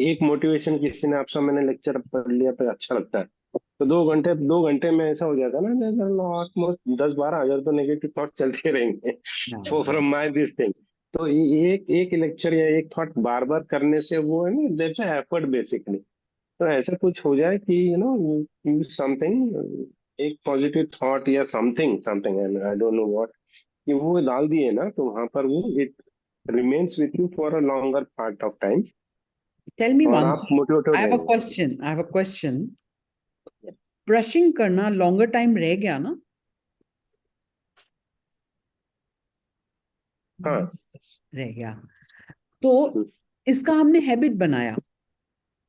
S7: एक मोटिवेशन किसी ने आपसे मैंने लेक्चर पढ़ लिया तो अच्छा लगता है तो 2 घंटे में ऐसा हो जाता है ना ऑलमोस्ट 10-12 हजार तो नेगेटिव थॉट चलते रहेंगे
S2: Yeah.
S7: From my this thing तो एक एक लेक्चर या एक थॉट बार बार करने से वो है ना दैट्स एफर्ट बेसिकली तो ऐसा कुछ हो जाए कि यूज समथिंग एक पॉजिटिव थॉट या something something I don't know what कि वो डाल दिए ना तो वहां पर वो it remains with you for a longer part of time
S2: Tell me
S7: और
S2: one
S7: आप
S2: thing.
S7: मोटिवेट हो
S2: I have a
S7: जाएंगे
S2: question. I have a question. Brushing करना longer time रह गया ना?
S7: हाँ
S2: रह गया. तो इसका हमने habit बनाया.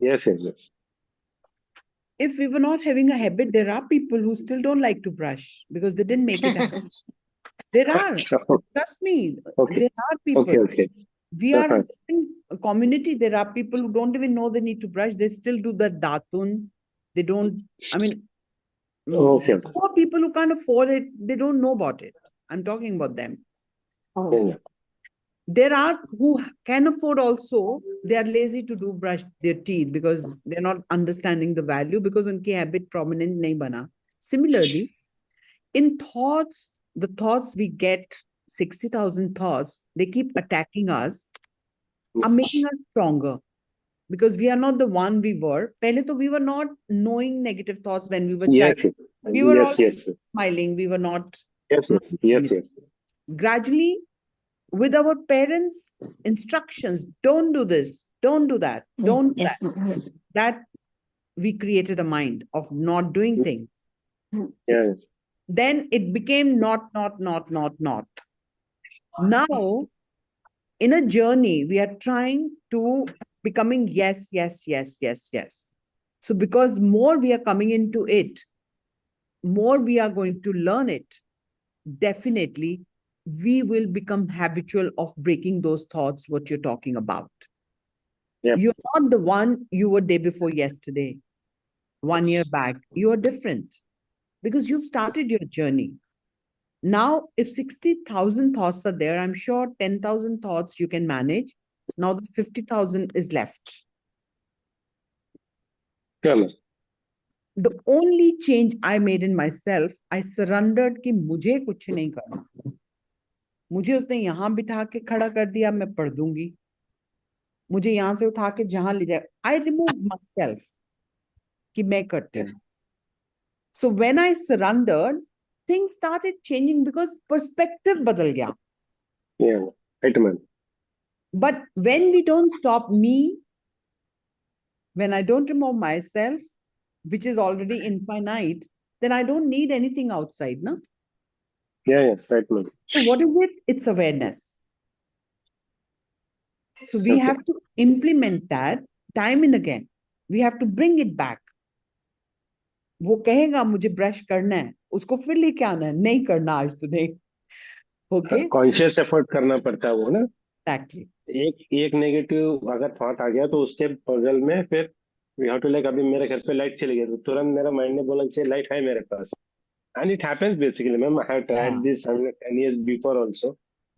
S7: Yes yes
S2: If we were not having a habit, there are people who still don't like to brush because they didn't make it a habit. There are. Trust me.
S7: Okay.
S2: There are people.
S7: Okay.
S2: We are
S7: Uh-huh.
S2: a different community. There are people who don't even know they need to brush. They still do the datun. They don't, I mean,
S7: Okay.
S2: poor people who can't afford it, they don't know about it. I'm talking about them.
S7: Yeah.
S2: There are who can afford also, they are lazy to do brush their teeth because they're not understanding the value because unki habit prominent nahi bana. Similarly, in thoughts, the thoughts we get, 60,000 thoughts, they keep attacking us, are making us stronger because we are not the one we were. Pehle to we were not knowing negative thoughts when we were child.
S7: Yes.
S2: We were all
S7: Yes.
S2: smiling. We were not.
S7: Yes.
S2: Gradually, with our parents' instructions, don't do this, don't do that, don't do
S1: Yes,
S2: that.
S1: yes.
S2: That we created a mind of not doing things.
S7: Yes.
S2: Then it became not. Now, in a journey, we are trying to becoming yes. So because more we are coming into it, more we are going to learn it, definitely we will become habitual of breaking those thoughts, what you're talking about.
S7: Yep.
S2: You're not the one you were day before yesterday, 1 year back. You are different because you've started your journey. Now, if 60,000 thoughts are there, I'm sure 10,000 thoughts you can manage. Now the 50,000 is left.
S7: Chalo.
S2: The only change I made in myself, I surrendered कि मुझे कुछ नहीं करना. मुझे उसने यहाँ बिठा के खड़ा कर दिया, मैं पढ़ दूंगी. मुझे यहाँ से उठा के जहां ले जाए. I removed myself कि मैं करती हूँ. So when I surrendered, things started changing because perspective बदल गया.
S7: Yeah. Right, man.
S2: But when we don't stop me, when I don't remove myself, which is already infinite, then I don't need anything outside, no?
S7: Yeah. Right, man.
S2: So what is it? It's awareness. So we
S7: Okay.
S2: have to implement that time and again. We have to bring it back. वो कहेगा मुझे brush करना है, उसको फिर लेके आना है, नहीं करना आज तूने। ओके,
S7: कॉन्शियस एफर्ट करना पड़ता है वो ना।
S2: एग्जैक्टली।
S7: एक एक नेगेटिव अगर थॉट आ गया तो उसके बगल में फिर वी हैव टू लाइक, अभी मेरे घर पे लाइट चली गई तो तुरंत मेरा माइंड ने बोला कि लाइट है मेरे पास। And it happens basically ma'am, I have tried
S2: हाँ
S7: this 10 years before also,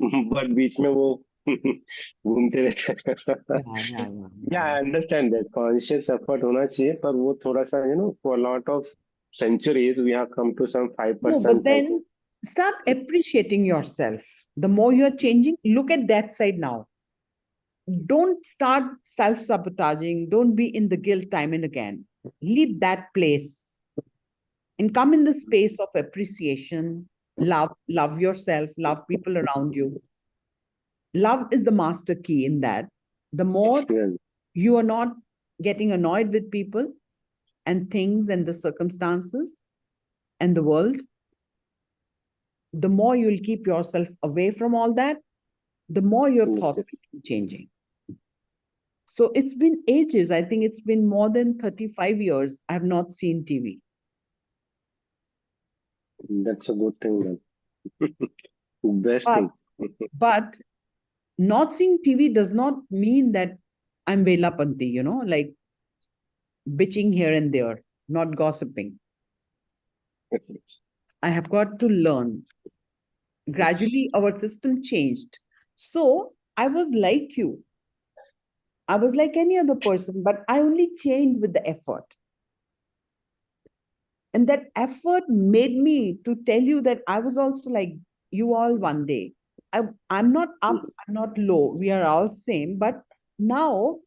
S7: but बीच में वो घूमते रहते हैं। या I understand that conscious effort होना चाहिए, पर वो थोड़ा सा for lot of centuries we have come to some
S2: No, but
S7: 5%
S2: then start appreciating yourself. The more you're changing, look at that side now. Don't start self-sabotaging. Don't be in the guilt time and again. Leave that place and come in the space of appreciation. Love yourself, love people around you. Love is the master key in that. The more
S7: Yeah.
S2: you are not getting annoyed with people and things and the circumstances and the world, the more you'll keep yourself away from all that, the more your
S7: Yes,
S2: thoughts
S7: yes.
S2: will keep changing. So it's been ages. I think it's been more than 35 years. I have not seen TV.
S7: That's a good thing, man. Best
S2: But,
S7: thing.
S2: but not seeing TV does not mean that I'm Velapanti, like bitching here and there, not gossiping. I have got to learn. Gradually, our system changed. So I was like you. I was like any other person, but I only changed with the effort. And that effort made me to tell you that I was also like you all one day. I'm not up, I'm not low. We are all same. But now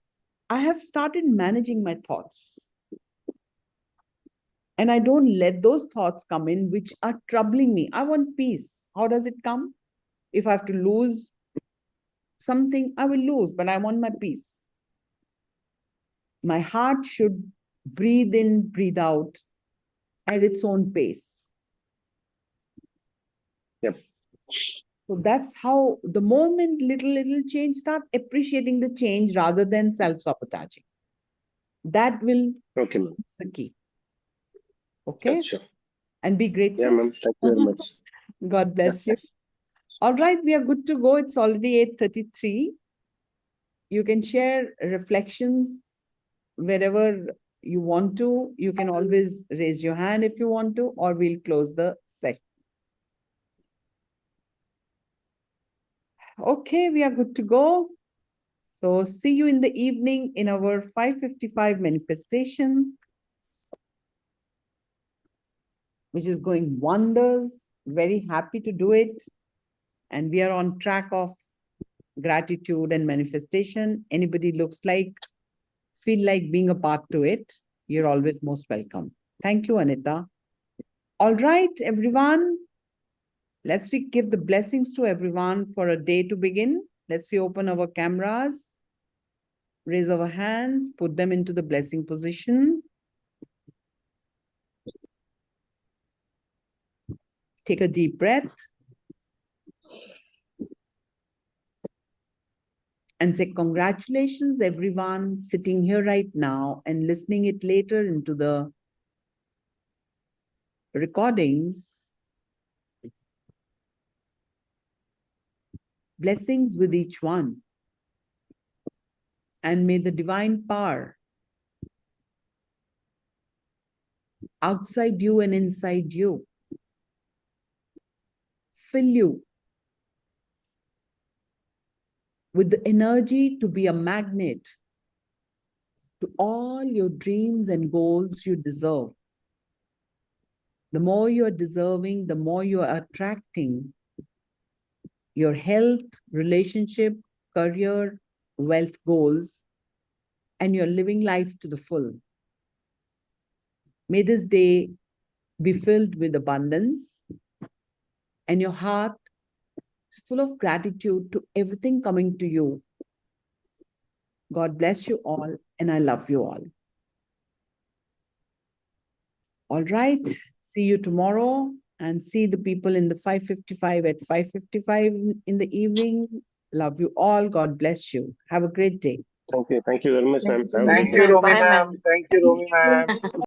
S2: I have started managing my thoughts. And I don't let those thoughts come in which are troubling me. I want peace. How does it come? If I have to lose something, I will lose, but I want my peace. My heart should breathe in, breathe out at its own pace.
S7: Yep.
S2: So that's how the moment little change, start appreciating the change rather than self-sabotaging. That will
S7: Okay, ma'am.
S2: be the key. Okay?
S7: Sure.
S2: And be grateful.
S7: Yeah, ma'am. Thank you very much.
S2: God bless you. All right, we are good to go. It's already 8:33. You can share reflections wherever you want to. You can always raise your hand if you want to, or we'll close the session. Okay, we are good to go. So see you in the evening in our 5:55 manifestation, which is going wonders. Very happy to do it. And we are on track of gratitude and manifestation. Anybody looks like, feel like being a part to it, you're always most welcome. Thank you, Anita. All right, everyone. Let's give the blessings to everyone for a day to begin. Let's open our cameras, raise our hands, put them into the blessing position. Take a deep breath. And say, congratulations, everyone sitting here right now and listening it later into the recordings. Blessings with each one. And may the divine power outside you and inside you fill you with the energy to be a magnet to all your dreams and goals you deserve. The more you're deserving, the more you are attracting your health, relationship, career, wealth goals, and you're living life to the full. May this day be filled with abundance and your heart is full of gratitude to everything coming to you. God bless you all, and I love you all. All right. See you tomorrow, and see the people in the 5:55 at 5:55 in the evening. Love you all. God bless you. Have a great day.
S7: Thank you. Thank you very much, ma'am. Have a
S3: Thank
S7: great
S3: you,
S7: day.
S3: Romi
S1: Bye,
S3: ma'am.
S1: ma'am.
S3: Thank you, Romi ma'am.